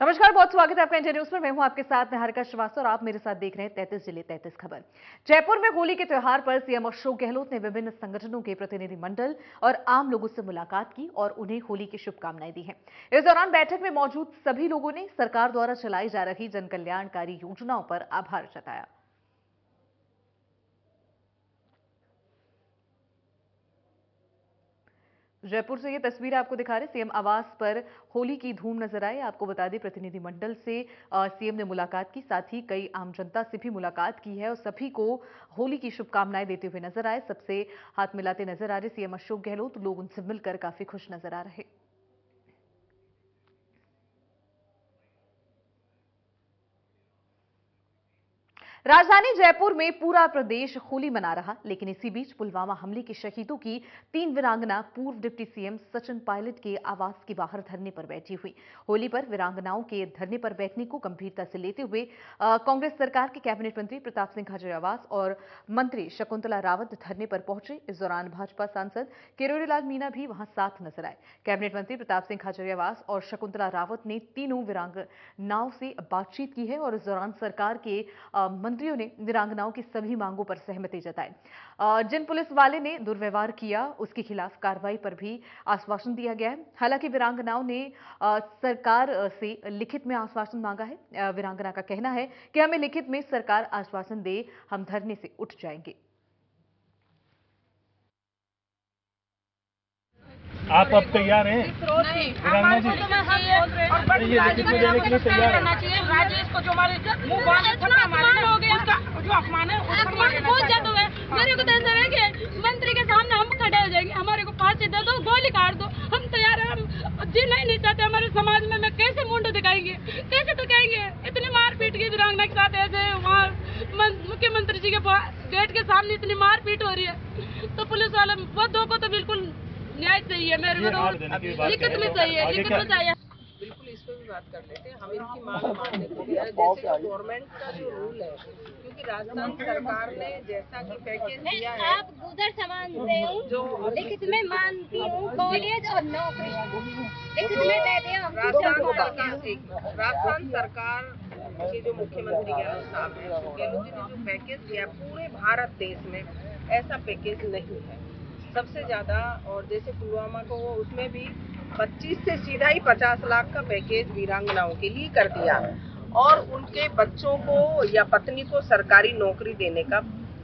नमस्कार, बहुत स्वागत है आपका इंडिया न्यूज पर। मैं हूं आपके साथ निहारिका श्रीवास्तव और आप मेरे साथ देख रहे हैं 33 जिले 33 खबर। जयपुर में होली के त्योहार पर सीएम अशोक गहलोत ने विभिन्न संगठनों के प्रतिनिधिमंडल और आम लोगों से मुलाकात की और उन्हें होली की शुभकामनाएं दी हैं। इस दौरान बैठक में मौजूद सभी लोगों ने सरकार द्वारा चलाई जा रही जन कल्याणकारी योजनाओं पर आभार जताया। जयपुर से ये तस्वीर आपको दिखा रहे सीएम आवास पर होली की धूम नजर आई। आपको बता दें, प्रतिनिधिमंडल से सीएम ने मुलाकात की, साथ ही कई आम जनता से भी मुलाकात की है और सभी को होली की शुभकामनाएं देते हुए नजर आए। सबसे हाथ मिलाते नजर आ रहे सीएम अशोक गहलोत। लोग उनसे मिलकर काफी खुश नजर आ रहे। राजधानी जयपुर में पूरा प्रदेश होली मना रहा, लेकिन इसी बीच पुलवामा हमले के शहीदों की 3 वीरांगना पूर्व डिप्टी सीएम सचिन पायलट के आवास के बाहर धरने पर बैठी हुई। होली पर वीरांगनाओं के धरने पर बैठने को गंभीरता से लेते हुए कांग्रेस सरकार के कैबिनेट मंत्री प्रताप सिंह खाचरियावास और मंत्री शकुंतला रावत धरने पर पहुंचे। इस दौरान भाजपा सांसद किरोड़ीलाल मीणा भी वहां साथ नजर आए। कैबिनेट मंत्री प्रताप सिंह खाचरियावास और शकुंतला रावत ने तीनों वीरांगनाओं से बातचीत की है और इस दौरान सरकार के मंत्रियों ने वीरांगनाओं की सभी मांगों पर सहमति जताई। जिन पुलिस वाले ने दुर्व्यवहार किया उसके खिलाफ कार्रवाई पर भी आश्वासन दिया गया है। हालांकि वीरांगनाओं ने सरकार से लिखित में आश्वासन मांगा है। वीरांगना का कहना है कि हमें लिखित में सरकार आश्वासन दे, हम धरने से उठ जाएंगे। आप अब तैयार हैं? वीरांगना जी, ये लिखित में देने के लिए तैयार है? राजेश को जो हमारे मुंह बांध थप्पड़ मारे हो गया, उसका जो अपमान है बहुत ज्यादा है। मेरे को तो ऐसा है कि मंत्री के सामने हम खड़े हो जाएंगे, हमारे को फांसी दे दो, गोली काट दो, हम तैयार हैं। हम जीना ही नहीं चाहते हमारे समाज में। मैं कैसे मुंड दिखाएंगे, कैसे तो कहेंगे? इतनी मारपीट की वीरांगना के साथ, ऐसे वहाँ मुख्यमंत्री जी के गेट के सामने इतनी मारपीट हो रही है, तो पुलिस वाले बच्चों को तो बिल्कुल न्याय चाहिए। मेरे को लिखित में चाहिए, लिखित में चाहिए। बिल्कुल इस पर भी बात कर लेते हैं। हम इनकी मांग मानने को तैयार है, जैसे जो गवर्नमेंट का जो रूल है, क्योंकि राजस्थान सरकार ने जैसा कि पैकेज दिया है, आप गुजर सामान जो लिखित में मानती हूँ, कॉलेज और नौकरी लिखित में दे दिया। राजस्थान सरकार के जो मुख्यमंत्री गहलोत साहब हैं, गहलोत जी ने जो पैकेज दिया पूरे भारत देश में ऐसा पैकेज नहीं है। सबसे ज्यादा, और जैसे पुलवामा को वो उसमें भी 25 से सीधा ही 50 लाख का पैकेज वीरांगनाओं के लिए कर दिया और उनके बच्चों को या पत्नी को सरकारी नौकरी देने का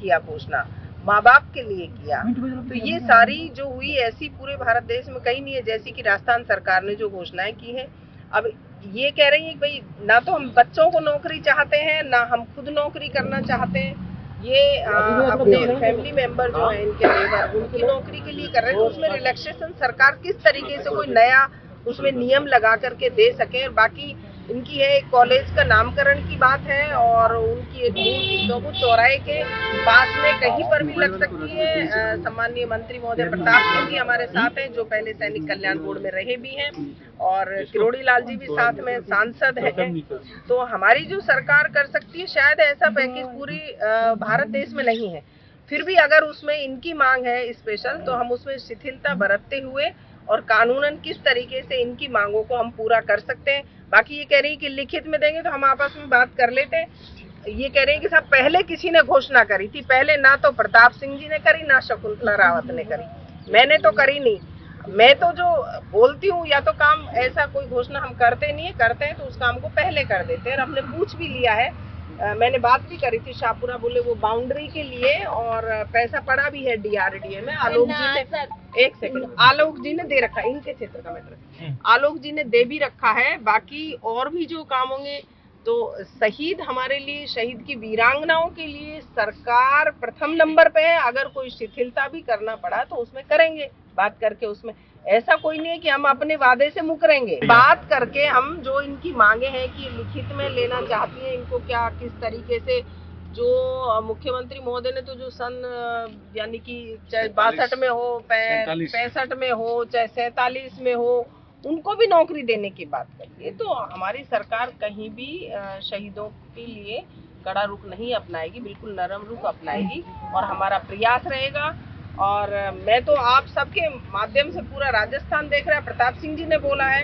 किया घोषणा, माँ बाप के लिए किया। तो ये सारी जो हुई ऐसी पूरे भारत देश में कहीं नहीं है जैसी कि राजस्थान सरकार ने जो घोषणाएं की है। अब ये कह रही है कि भाई ना तो हम बच्चों को नौकरी चाहते हैं, ना हम खुद नौकरी करना चाहते हैं। ये अपने फैमिली मेंबर जो है इनके लेबर, उनकी नौकरी के लिए कर रहे हैं। तो उसमें रिलैक्सेशन सरकार किस तरीके से कोई नया उसमें नियम लगा करके दे सके। और बाकी इनकी है कॉलेज का नामकरण की बात है और उनकी एक मूर्ति चौराहे के पास में कहीं पर भी लग सकती है। सम्माननीय मंत्री महोदय प्रताप सिंह जी हमारे साथ हैं, जो पहले सैनिक कल्याण बोर्ड में रहे भी हैं, और किरोड़ीलाल जी भी साथ में सांसद हैं। तो हमारी जो सरकार कर सकती है, शायद ऐसा पैकेज पूरी भारत देश में नहीं है। फिर भी अगर उसमें इनकी मांग है स्पेशल, तो हम उसमें शिथिलता बरतते हुए और कानूनन किस तरीके से इनकी मांगों को हम पूरा कर सकते हैं। बाकी ये कह रही है कि लिखित में देंगे, तो हम आपस में बात कर लेते हैं। ये कह रहे हैं कि साहब पहले किसी ने घोषणा करी थी, पहले ना तो प्रताप सिंह जी ने करी, ना शकुंतला रावत ने करी, मैंने तो करी नहीं। मैं तो जो बोलती हूँ या तो काम, ऐसा कोई घोषणा हम करते नहीं है, करते हैं तो उस काम को पहले कर देते हैं। और हमने पूछ भी लिया है, मैंने बात भी करी थी, शाहपुरा बोले वो बाउंड्री के लिए, और पैसा पड़ा भी है DRDA में। आलोक जी ने, एक सेकंड, आलोक जी ने दे रखा है, इनके क्षेत्र का मैटर, आलोक जी ने दे भी रखा है। बाकी और भी जो काम होंगे, तो शहीद हमारे लिए, शहीद की वीरांगनाओं के लिए सरकार प्रथम नंबर पे है। अगर कोई शिथिलता भी करना पड़ा तो उसमें करेंगे, बात करके। उसमें ऐसा कोई नहीं है कि हम अपने वादे से मुकरेंगे। बात करके हम जो इनकी मांगे हैं कि लिखित में लेना चाहती हैं, इनको क्या किस तरीके से, जो मुख्यमंत्री महोदय ने तो जो सन यानी कि चाहे 62 में हो, 65 में हो, चाहे 47 में हो, उनको भी नौकरी देने की बात करी है। तो हमारी सरकार कहीं भी शहीदों के लिए कड़ा रुख नहीं अपनाएगी, बिल्कुल नरम रुख अपनाएगी और हमारा प्रयास रहेगा। और मैं तो आप सबके माध्यम से, पूरा राजस्थान देख रहा है, प्रताप सिंह जी ने बोला है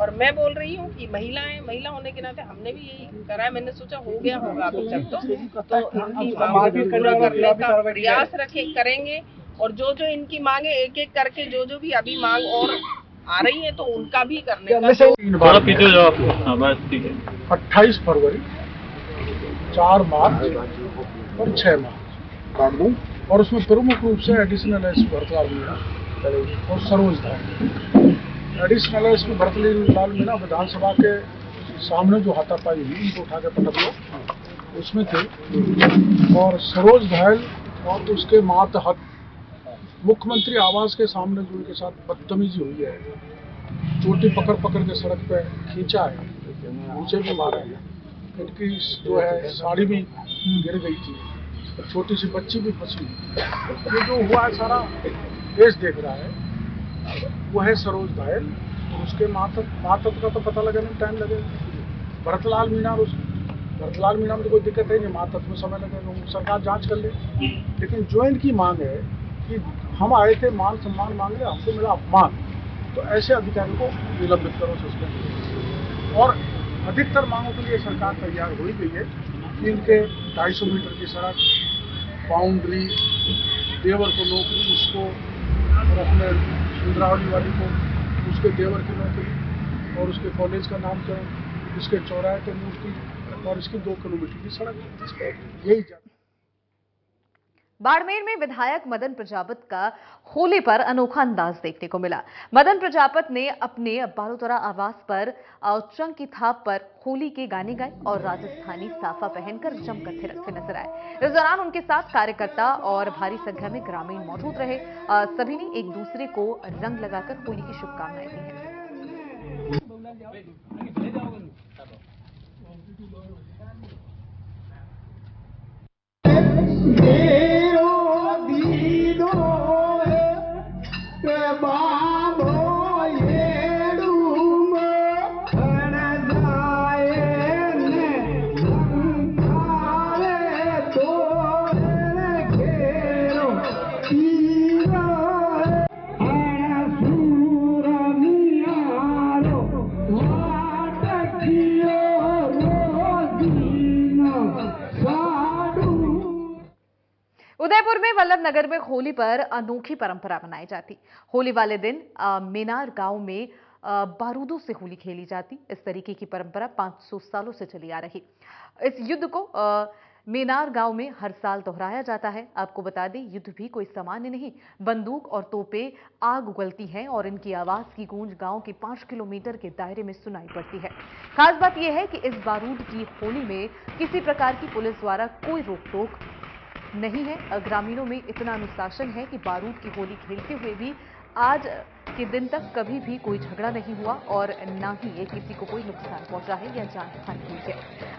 और मैं बोल रही हूँ कि महिला होने के नाते हमने भी यही करा है। मैंने सोचा हो गया होगा अभी तक तो इनकी मांगों को पूरा करने का प्रयास करेंगे और जो इनकी मांगे एक एक करके जो भी अभी मांग और आ रही है तो उनका भी करने का। थोड़ा पीछे जाओ आप। हाँ बस ठीक है। 28 फरवरी, 4 मार्च और 6 मार्च, और उसमें प्रमुख रूप से एडिशनल एसपी भरतलाल मीणा और सरोज धायल। एडिशनल एसपी भरतलाल मीणा विधानसभा के सामने जो हाथापाई हुई उनको उठा के पटक लो उसमें थे, और सरोज धायल और उसके मातहत मुख्यमंत्री आवास के सामने जो उनके साथ बदतमीजी हुई है, चोटी पकड़ के सड़क पे खींचा है, नीचे भी मारा है, इनकी जो है साड़ी भी गिर गई थी, छोटी सी बच्ची भी फंसी। ये जो हुआ है सारा देश देख रहा है। वो है सरोज धायल और उसके मातहत का तो पता लगाने में टाइम लगेगा। भरतलाल मीणा में तो कोई दिक्कत है नहीं, मातहत में समय लगेगा, सरकार जांच कर ले। लेकिन जो इनकी मांग है कि हम आए थे मान सम्मान मांगने, हमको मिला अपमान, तो ऐसे अधिकारी को निलंबित करो, सस्पेंड करो। और अधिकतर मांगों के लिए सरकार तैयार हो ही गई है कि इनके 250 मीटर की सड़क, बाउंड्री, देवर को नौकरी, उसको और अपने इंद्रावली वाली को उसके देवर की नौकरी और उसके कॉलेज का नामकरण, उसके चौराहे पे मूर्ति और इसकी 2 किलोमीटर की सड़क, यही बाड़मेर में विधायक मदन प्रजापत का होली पर अनोखा अंदाज देखने को मिला। मदन प्रजापत ने अपने बालोतरा आवास पर चंग की थाप पर होली के गाने गाए और राजस्थानी साफा पहनकर जमकर थिरकते नजर आए। इस दौरान उनके साथ कार्यकर्ता और भारी संख्या में ग्रामीण मौजूद रहे। सभी ने एक दूसरे को रंग लगाकर होली की शुभकामनाएं दी हैं। उदयपुर में वल्लभ नगर में होली पर अनोखी परंपरा मनाई जाती। होली वाले दिन मेनार गांव में बारूदों से होली खेली जाती। इस तरीके की परंपरा 500 सालों से चली आ रही। इस युद्ध को मेनार गांव में हर साल दोहराया जाता है। आपको बता दें, युद्ध भी कोई सामान्य नहीं, बंदूक और तोपें आग उगलती हैं और इनकी आवाज की गूंज गांव के 5 किलोमीटर के दायरे में सुनाई पड़ती है। खास बात यह है कि इस बारूद की होली में किसी प्रकार की पुलिस द्वारा कोई रोक टोक नहीं है। ग्रामीणों में इतना अनुशासन है कि बारूद की होली खेलते हुए भी आज के दिन तक कभी भी कोई झगड़ा नहीं हुआ और ना ही ये किसी को कोई नुकसान पहुंचा है या जान हानि हुई है।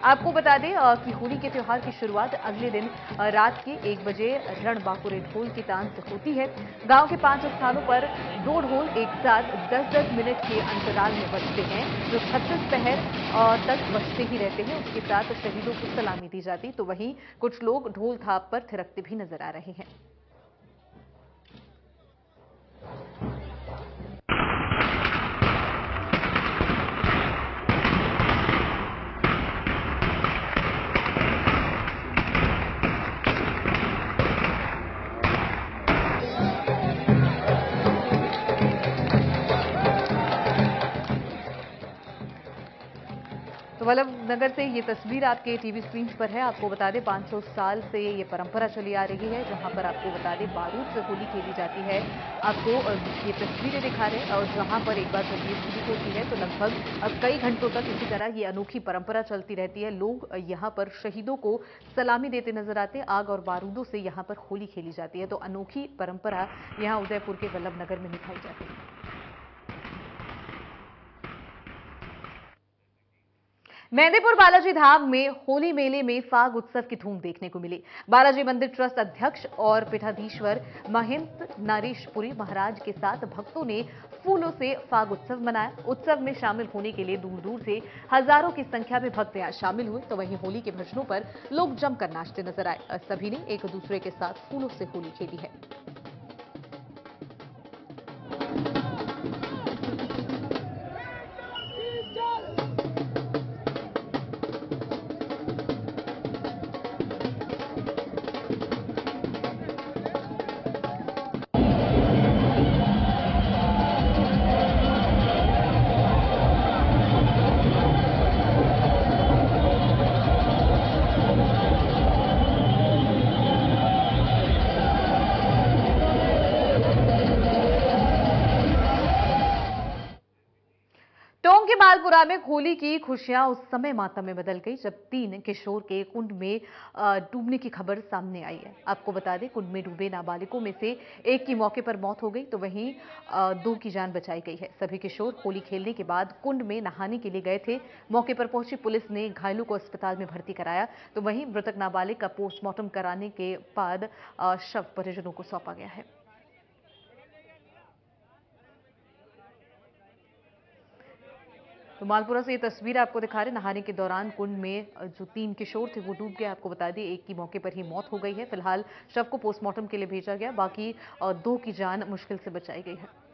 आपको बता दें कि होली के त्योहार की शुरुआत अगले दिन रात के 1 बजे रणबांकुरे ढोल की तान से होती है। गांव के 5 स्थानों पर 2 ढोल एक साथ 10-10 मिनट के अंतराल में बजते हैं, जो 36 पहर तक बजते ही रहते हैं। उसके साथ शहीदों को सलामी दी जाती, तो वहीं कुछ लोग ढोल थाप पर थिरकते भी नजर आ रहे हैं। वल्लभ नगर से ये तस्वीर आपके टीवी स्क्रीन पर है। आपको बता दें 500 साल से ये परंपरा चली आ रही है, जहां पर आपको बता दें बारूद से होली खेली जाती है। आपको ये तस्वीरें दिखा रहे हैं और जहां पर एक बार जब ये शुरू होती है तो लगभग कई घंटों तक इसी तरह ये अनोखी परंपरा चलती रहती है। लोग यहाँ पर शहीदों को सलामी देते नजर आते हैं। आग और बारूदों से यहाँ पर होली खेली जाती है, तो अनोखी परंपरा यहाँ उदयपुर के वल्लभ नगर में निभाई जाती है। मेहंदीपुर बालाजी धाम में होली मेले में फाग उत्सव की धूम देखने को मिली। बालाजी मंदिर ट्रस्ट अध्यक्ष और पीठाधीश्वर महंत नरेशपुरी महाराज के साथ भक्तों ने फूलों से फाग उत्सव मनाया। उत्सव में शामिल होने के लिए दूर दूर से हजारों की संख्या में भक्त यहाँ शामिल हुए, तो वहीं होली के भजनों पर लोग जमकर नाचते नजर आए। सभी ने एक दूसरे के साथ फूलों से होली खेली है। मालपुरा में होली की खुशियां उस समय मातम में बदल गई जब 3 किशोर के कुंड में डूबने की खबर सामने आई है। आपको बता दें, कुंड में डूबे नाबालिगों में से एक की मौके पर मौत हो गई तो वहीं 2 की जान बचाई गई है। सभी किशोर होली खेलने के बाद कुंड में नहाने के लिए गए थे। मौके पर पहुंची पुलिस ने घायलों को अस्पताल में भर्ती कराया तो वहीं मृतक नाबालिग का पोस्टमार्टम कराने के बाद शव परिजनों को सौंपा गया है। तो मालपुरा से ये तस्वीर आपको दिखा रहे, नहाने के दौरान कुंड में जो 3 किशोर थे वो डूब गए। आपको बता दें, एक की मौके पर ही मौत हो गई है। फिलहाल शव को पोस्टमार्टम के लिए भेजा गया, बाकी 2 की जान मुश्किल से बचाई गई है।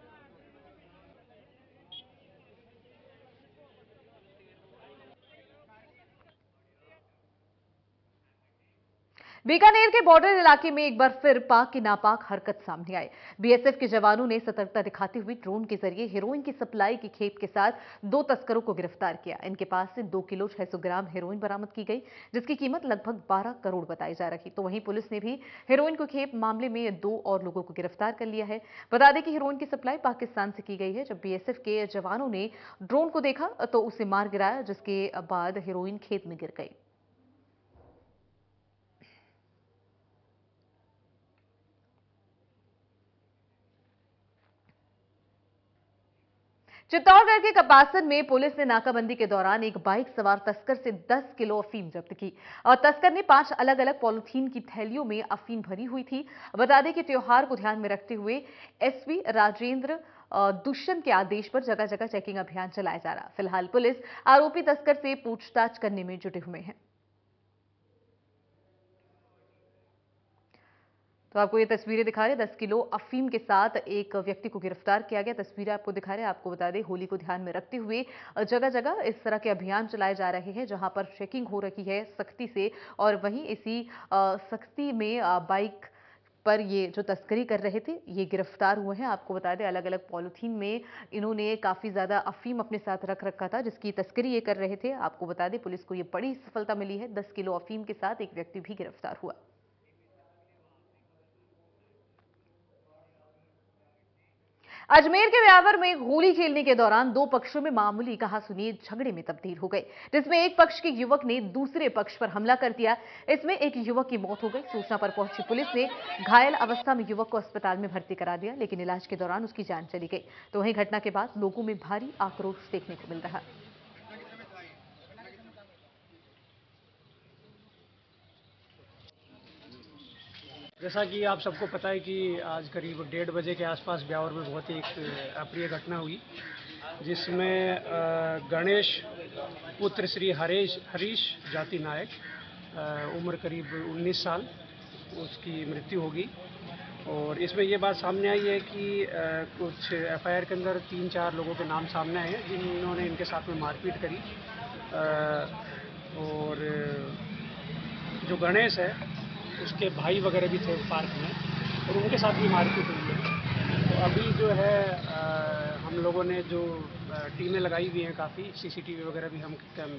बीकानेर के बॉर्डर इलाके में एक बार फिर पाक की नापाक हरकत सामने आई। बीएसएफ के जवानों ने सतर्कता दिखाते हुए ड्रोन के जरिए हेरोइन की सप्लाई की खेप के साथ 2 तस्करों को गिरफ्तार किया। इनके पास से 2 किलो 600 ग्राम हेरोइन बरामद की गई, जिसकी कीमत लगभग 12 करोड़ बताई जा रही। तो वहीं पुलिस ने भी हेरोइन को खेप मामले में 2 और लोगों को गिरफ्तार कर लिया है। बता दें कि हेरोइन की सप्लाई पाकिस्तान से की गई है। जब बीएसएफ के जवानों ने ड्रोन को देखा तो उसे मार गिराया, जिसके बाद हेरोइन खेत में गिर गई। चित्तौड़गढ़ के कपासन में पुलिस ने नाकाबंदी के दौरान एक बाइक सवार तस्कर से 10 किलो अफीम जब्त की और तस्कर ने 5 अलग-अलग पॉलिथीन की थैलियों में अफीम भरी हुई थी। बता दें कि त्योहार को ध्यान में रखते हुए एसपी राजेंद्र दुष्यंत के आदेश पर जगह-जगह चेकिंग अभियान चलाया जा रहा। फिलहाल पुलिस आरोपी तस्कर से पूछताछ करने में जुटे हुए हैं। तो आपको ये तस्वीरें दिखा रहे, 10 किलो अफीम के साथ एक व्यक्ति को गिरफ्तार किया गया। तस्वीरें आपको दिखा रहे हैं। आपको बता दें, होली को ध्यान में रखते हुए जगह जगह इस तरह के अभियान चलाए जा रहे हैं जहां पर चेकिंग हो रही है सख्ती से, और वहीं इसी सख्ती में बाइक पर ये जो तस्करी कर रहे थे ये गिरफ्तार हुए हैं। आपको बता दें, अलग अलग पॉलिथीन में इन्होंने काफी ज्यादा अफीम अपने साथ रख रखा था जिसकी तस्करी ये कर रहे थे। आपको बता दें, पुलिस को ये बड़ी सफलता मिली है। 10 किलो अफीम के साथ एक व्यक्ति भी गिरफ्तार हुआ। अजमेर के ब्यावर में होली खेलने के दौरान 2 पक्षों में मामूली कहासुनी झगड़े में तब्दील हो गई, जिसमें एक पक्ष के युवक ने दूसरे पक्ष पर हमला कर दिया। इसमें एक युवक की मौत हो गई। सूचना पर पहुंची पुलिस ने घायल अवस्था में युवक को अस्पताल में भर्ती करा दिया, लेकिन इलाज के दौरान उसकी जान चली गई। तो वहीं घटना के बाद लोगों में भारी आक्रोश देखने को मिल रहा। जैसा कि आप सबको पता है कि आज करीब 1:30 बजे के आसपास ब्यावर में बहुत ही एक अप्रिय घटना हुई, जिसमें गणेश पुत्र श्री हरीश जाति नायक, उम्र करीब 19 साल, उसकी मृत्यु होगी। और इसमें ये बात सामने आई है कि कुछ एफआईआर के अंदर 3-4 लोगों के नाम सामने आए हैं जिन्होंने इनके साथ में मारपीट करी। और जो गणेश है उसके भाई वगैरह भी थे पार्क में और उनके साथ भी मारपीट हुई है। तो अभी जो है हम लोगों ने जो टीमें लगाई हुई हैं, काफ़ी सीसीटीवी वगैरह भी हम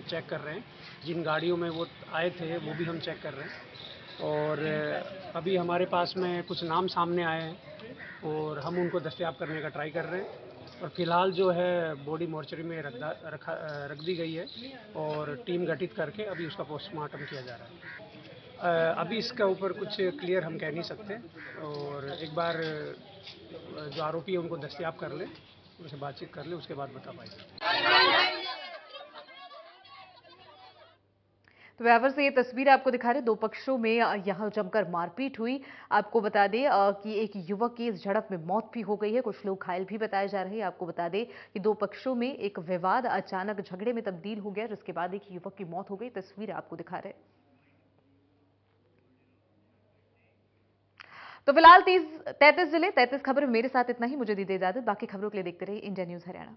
चेक कर रहे हैं। जिन गाड़ियों में वो आए थे वो भी हम चेक कर रहे हैं। और अभी हमारे पास में कुछ नाम सामने आए हैं और हम उनको दस्तयाब करने का ट्राई कर रहे हैं। और फिलहाल जो है बॉडी मॉर्चरी में रख दी गई है और टीम गठित करके अभी उसका पोस्टमार्टम किया जा रहा है। अभी इसका ऊपर कुछ क्लियर हम कह नहीं सकते, और एक बार जो आरोपी है उनको दस्तयाब कर ले, उनसे बातचीत कर ले, उसके बाद बता पाएंगे। तो ब्यावर से ये तस्वीर आपको दिखा रहे, 2 पक्षों में यहां जमकर मारपीट हुई। आपको बता दें कि एक युवक की इस झड़प में मौत भी हो गई है, कुछ लोग घायल भी बताए जा रहे हैं। आपको बता दें कि 2 पक्षों में एक विवाद अचानक झगड़े में तब्दील हो गया, जिसके बाद एक युवक की मौत हो गई। तस्वीर आपको दिखा रहे। तो फिलहाल 33 जिले 33 खबर मेरे साथ इतना ही। मुझे दीजिए इजाजत, बाकी खबरों के लिए देखते रहिए इंडिया न्यूज हरियाणा।